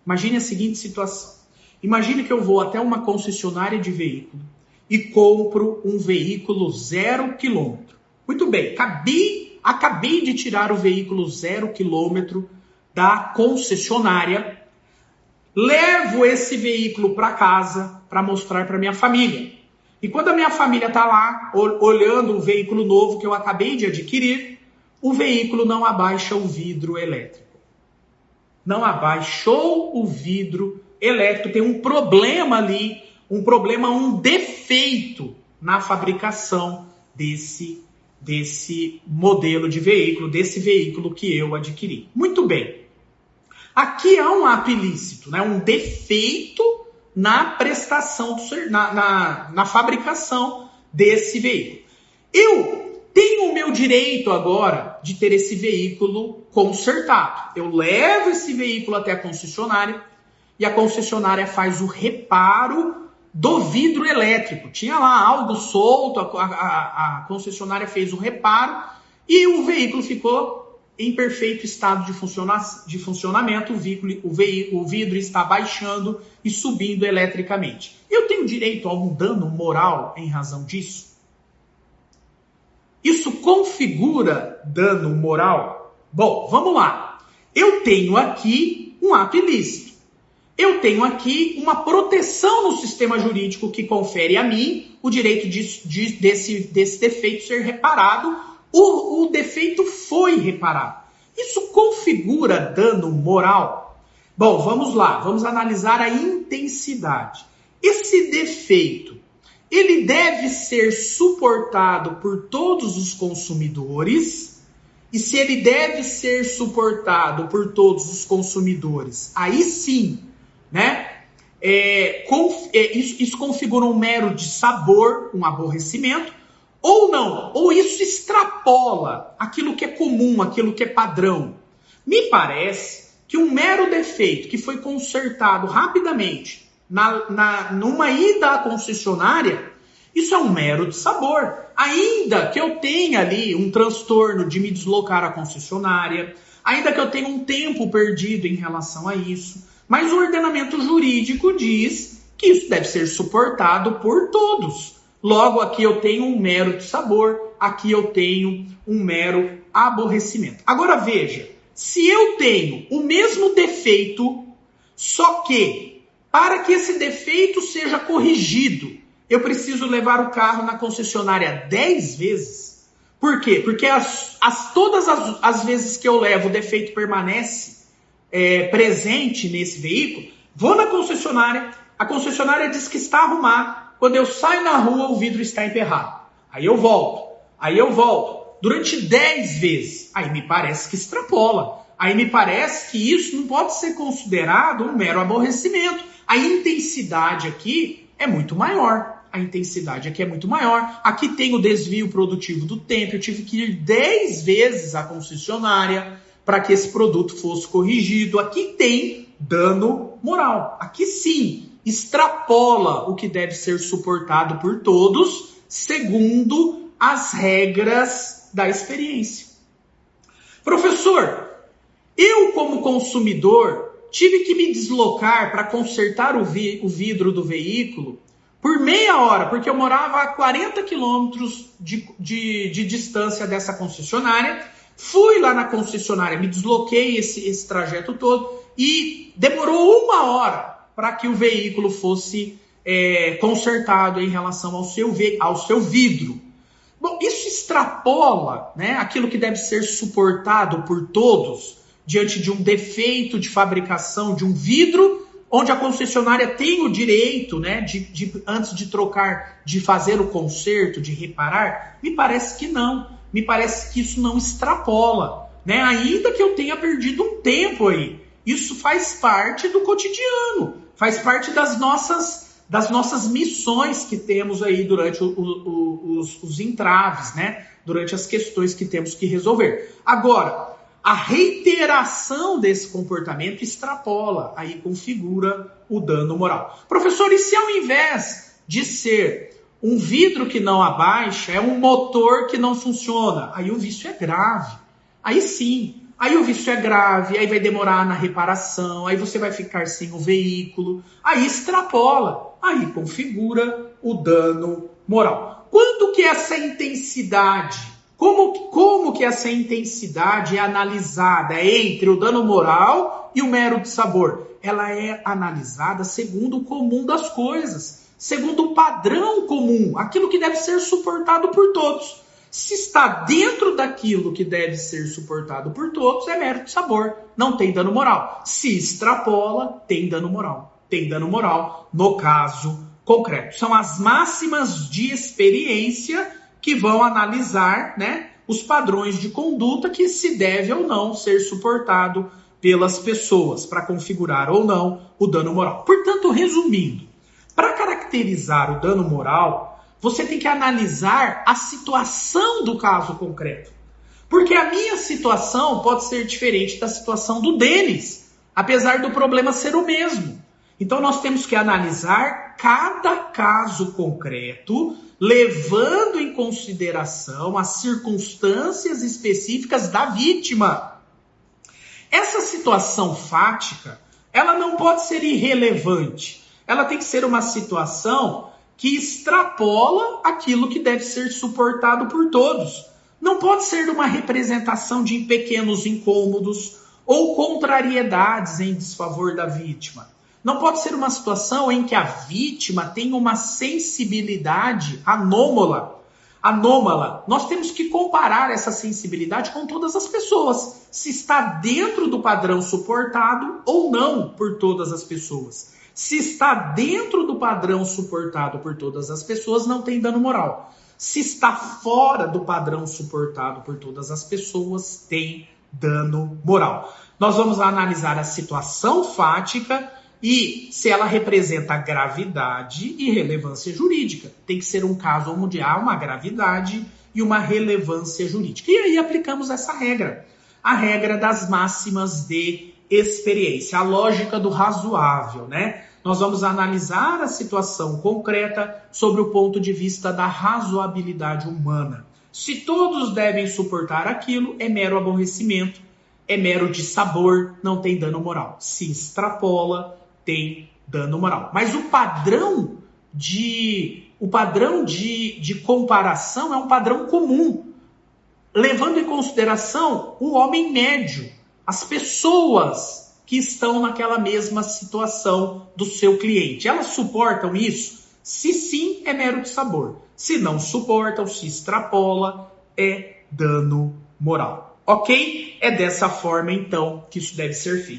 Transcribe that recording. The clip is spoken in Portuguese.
Imagine a seguinte situação. Imagine que eu vou até uma concessionária de veículo e compro um veículo 0 quilômetro. Muito bem, acabei de tirar o veículo 0 quilômetro da concessionária, levo esse veículo para casa para mostrar para minha família. E quando a minha família está lá, olhando o veículo novo que eu acabei de adquirir, o veículo não abaixa o vidro elétrico. Não abaixou o vidro elétrico, tem um problema ali, um defeito na fabricação desse modelo de veículo, desse veículo que eu adquiri. Muito bem. Aqui há um ato ilícito, né? Um defeito na prestação, na fabricação desse veículo. Eu tenho o meu direito agora de ter esse veículo consertado. Eu levo esse veículo até a concessionária e a concessionária faz o reparo do vidro elétrico. Tinha lá algo solto, a concessionária fez o reparo e o veículo ficou em perfeito estado de funcionamento. O vidro está baixando e subindo eletricamente. Eu tenho direito a um dano moral em razão disso? Isso configura dano moral? Bom, vamos lá. Eu tenho aqui um ato ilícito. Eu tenho aqui uma proteção no sistema jurídico que confere a mim o direito desse defeito ser reparado. O defeito foi reparado. Isso configura dano moral? Bom, vamos lá. Vamos analisar a intensidade. Esse defeito, ele deve ser suportado por todos os consumidores. E se ele deve ser suportado por todos os consumidores, aí sim, né? Isso configura um mero dissabor, um aborrecimento, ou não, ou isso extrapola aquilo que é comum, aquilo que é padrão. Me parece que um mero defeito que foi consertado rapidamente numa ida à concessionária, isso é um mero dissabor. Ainda que eu tenha ali um transtorno de me deslocar à concessionária, ainda que eu tenha um tempo perdido em relação a isso, mas o ordenamento jurídico diz que isso deve ser suportado por todos. Logo, aqui eu tenho um mero dissabor, aqui eu tenho um mero aborrecimento. Agora veja, se eu tenho o mesmo defeito, só que para que esse defeito seja corrigido, eu preciso levar o carro na concessionária 10 vezes. Por quê? Porque todas as vezes que eu levo, o defeito permanece presente nesse veículo. Vou na concessionária, a concessionária diz que está arrumado. Quando eu saio na rua, o vidro está emperrado. Aí eu volto. Durante 10 vezes. Aí me parece que extrapola. Aí me parece que isso não pode ser considerado um mero aborrecimento. A intensidade aqui é muito maior. Aqui tem o desvio produtivo do tempo. Eu tive que ir 10 vezes à concessionária para que esse produto fosse corrigido. Aqui tem dano moral. Aqui sim, extrapola o que deve ser suportado por todos, segundo as regras da experiência. Professor, eu como consumidor tive que me deslocar para consertar o vidro do veículo por meia hora, porque eu morava a 40 quilômetros de distância dessa concessionária. Fui lá na concessionária, me desloquei esse trajeto todo e demorou 1 hora para que o veículo fosse consertado em relação ao seu vidro. Bom, isso extrapola, né, aquilo que deve ser suportado por todos diante de um defeito de fabricação de um vidro, onde a concessionária tem o direito, né, antes de trocar, de fazer o conserto, de reparar. Me parece que não. Me parece que isso não extrapola, né? Ainda que eu tenha perdido um tempo aí. Isso faz parte do cotidiano, faz parte das nossas missões que temos aí durante os entraves, né? Durante as questões que temos que resolver. Agora, a reiteração desse comportamento extrapola, aí configura o dano moral. Professor, e se ao invés de ser um vidro que não abaixa, é um motor que não funciona? Aí o vício é grave. Aí sim, aí o vício é grave, aí vai demorar na reparação, aí você vai ficar sem o veículo, aí extrapola, aí configura o dano moral. Quando que essa intensidade, como que essa intensidade é analisada entre o dano moral e o mero dissabor? Ela é analisada segundo o comum das coisas, segundo o padrão comum, aquilo que deve ser suportado por todos. Se está dentro daquilo que deve ser suportado por todos, é mero dissabor, não tem dano moral. Se extrapola, tem dano moral. Tem dano moral no caso concreto. São as máximas de experiência que vão analisar, né, os padrões de conduta que se deve ou não ser suportado pelas pessoas para configurar ou não o dano moral. Portanto, resumindo, para caracterizar o dano moral, você tem que analisar a situação do caso concreto. Porque a minha situação pode ser diferente da situação do Denis, apesar do problema ser o mesmo. Então nós temos que analisar cada caso concreto, levando em consideração as circunstâncias específicas da vítima. Essa situação fática, ela não pode ser irrelevante. Ela tem que ser uma situação que extrapola aquilo que deve ser suportado por todos. Não pode ser uma representação de pequenos incômodos ou contrariedades em desfavor da vítima. Não pode ser uma situação em que a vítima tem uma sensibilidade anômala. Nós temos que comparar essa sensibilidade com todas as pessoas, se está dentro do padrão suportado ou não por todas as pessoas. Se está dentro do padrão suportado por todas as pessoas, não tem dano moral. Se está fora do padrão suportado por todas as pessoas, tem dano moral. Nós vamos analisar a situação fática e se ela representa gravidade e relevância jurídica. Tem que ser um caso onde há uma gravidade e uma relevância jurídica. E aí aplicamos essa regra, a regra das máximas de experiência, a lógica do razoável, né? Nós vamos analisar a situação concreta sobre o ponto de vista da razoabilidade humana. Se todos devem suportar aquilo, é mero aborrecimento, é mero dissabor, não tem dano moral. Se extrapola, tem dano moral. Mas o padrão de comparação é um padrão comum, levando em consideração o homem médio, as pessoas que estão naquela mesma situação do seu cliente. Elas suportam isso? Se sim, é mero dissabor. Se não suportam, se extrapola, é dano moral. Ok? É dessa forma, então, que isso deve ser feito.